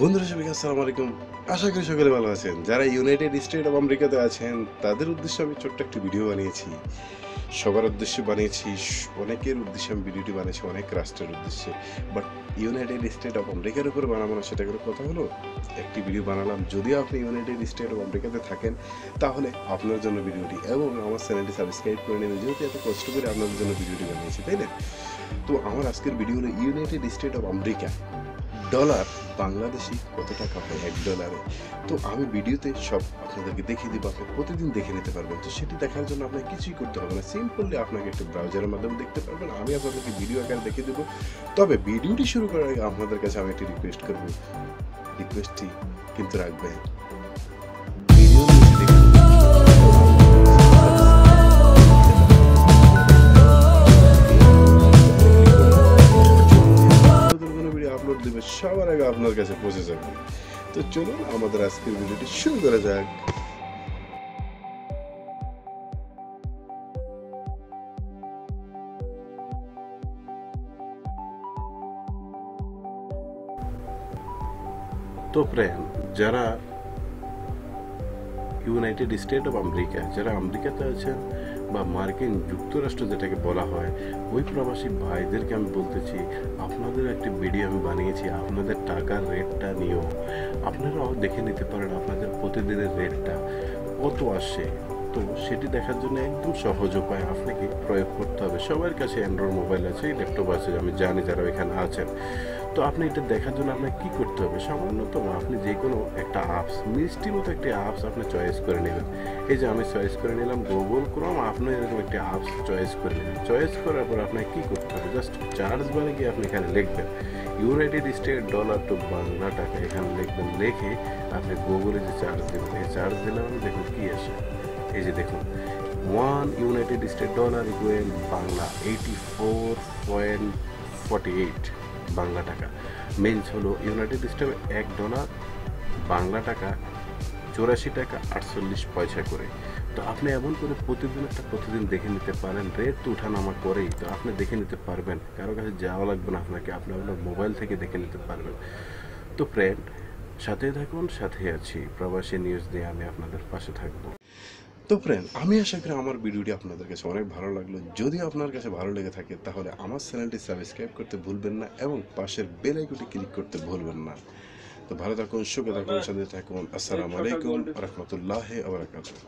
বন্ধুরা সবাইকে আসসালামু আলাইকুম। আশা করি সকলে ভালো আছেন। যারা ইউনাইটেড স্টেট অফ আমেরিকাতে আছেন তাদের উদ্দেশ্যে আমি ছোট্ট একটি ভিডিও বানিয়েছি। সবার উদ্দেশ্যে বানিয়েছি, অনেকের উদ্দেশ্যে আমি ভিডিওটি বানিয়েছি, অনেক রাষ্ট্রের উদ্দেশ্যে। বাট ইউনাইটেড স্টেট অফ আমেরিকার উপরে বানাবো না, সেটা করে কথা হলো। একটি ভিডিও বানালাম, যদিও আপনি ইউনাইটেড স্টেট অফ আমেরিকাতে থাকেন তাহলে আপনার জন্য ভিডিওটি, এবং আমার চ্যানেলটি সাবস্ক্রাইব করে নেবেন, যেহেতু এত কষ্ট করে আপনাদের জন্য ভিডিওটি বানিয়েছি, তাই না? তো আমার আজকের ভিডিও হলো United state of America dollar Bangladeshi কত টাকা হয় $1। তো আমি ভিডিওতে সব আপনাদেরকে দেখিয়ে দিব, আপনি প্রতিদিন দেখে নিতে পারবেন। তো সেটি দেখার জন্য আপনাকে কিছুই করতে হবে না, সিম্পলি আপনাকে একটা ব্রাউজারের মাধ্যমে দেখতে পারবেন। আমি আপনাদেরকে ভিডিও আকারে দেখিয়ে দেবো। তবে ভিডিওটি শুরু করার আগে আপনাদের কাছে আমি একটি রিকোয়েস্ট করব, রিকোয়েস্টটি কিন্তু রাখবেন, ভিডিও আপলোড দেবে সবার আগে আপনার কাছে পৌঁছে যাবে। তো চলুন আমাদের আজকের ভিডিওটি শুরু করা যাক। তো ফ্রেন্ড, যারা ইউনাইটেড স্টেট অফ আমেরিকা, যারা আমেরিকাতে আছেন বা মার্কিন যুক্তরাষ্ট্র যেটাকে বলা হয়, ওই প্রবাসী ভাইদেরকে আমি বলতেছি, আপনাদের একটি ভিডিও আমি বানিয়েছি আপনাদের টাকার রেটটা নিয়েও। আপনারাও দেখে নিতে পারেন আপনাদের প্রতিদিনের রেটটা কত আসে। তো সেটি দেখার জন্য একদম সহজ উপায় আপনাকে প্রয়োগ করতে হবে। সবার কাছে অ্যান্ড্রয়েড মোবাইল আছে, ল্যাপটপ আছে, আমি জানি যারা এখানে আছেন। তো আপনি এটা দেখার জন্য আপনাকে কী করতে হবে? সামান্যতম আপনি যে কোনো একটা অ্যাপস, মিষ্টি মতো একটি অ্যাপস আপনি চয়েস করে নেবেন। এই যে আমি চয়েস করে নিলাম গুগল ক্রোম, আপনি এরকম একটি অ্যাপস চয়েস করে নেবেন। চয়েস করার পর আপনাকে কী করতে হবে? জাস্ট চার্জ বারে গিয়ে আপনি এখানে লিখবেন United State dollar to Bangla taka, এখানে লিখবেন। লিখে আপনি গুগলে যে চার্জ দেবেন, এই চার্জ দিলে আমি দেখুন কী আসে। এই যে দেখুন, 1 United State dollar equal Bangla 84.48 Bangla টাকা। মেন্স হলো ইউনাইটেড স্টেটে $1 বাংলা টাকা 84 টাকা 48 পয়সা করে। তো আপনি এমন করে প্রতিদিন দেখে নিতে পারেন, রেট তো উঠানামা করেই, তো আপনি দেখে নিতে পারবেন, কারো কাছে যাওয়া লাগবে না আপনাকে, আপনি আপনার মোবাইল থেকে দেখে নিতে পারবেন। তো ফ্রেন্ড, সাথে থাকুন, সাথে আছি, প্রবাসী নিউজ দিয়ে আমি আপনাদের পাশে থাকবো। তো ফ্রেন্ড, আমি আশা করি আমার ভিডিওটি আপনাদের কাছে অনেক ভালো লাগলো। যদি আপনার কাছে ভালো লেগে থাকে তাহলে আমার চ্যানেলটি সাবস্ক্রাইব করতে ভুলবেন না, এবং পাশের বেল আইকনটি ক্লিক করতে ভুলবেন না। তো ভালো থাকুন, সুখে থাকুন, শান্তিতে থাকুন। আসসালামু আলাইকুম ওয়া রাহমাতুল্লাহি ওয়া বারাকাতুহু।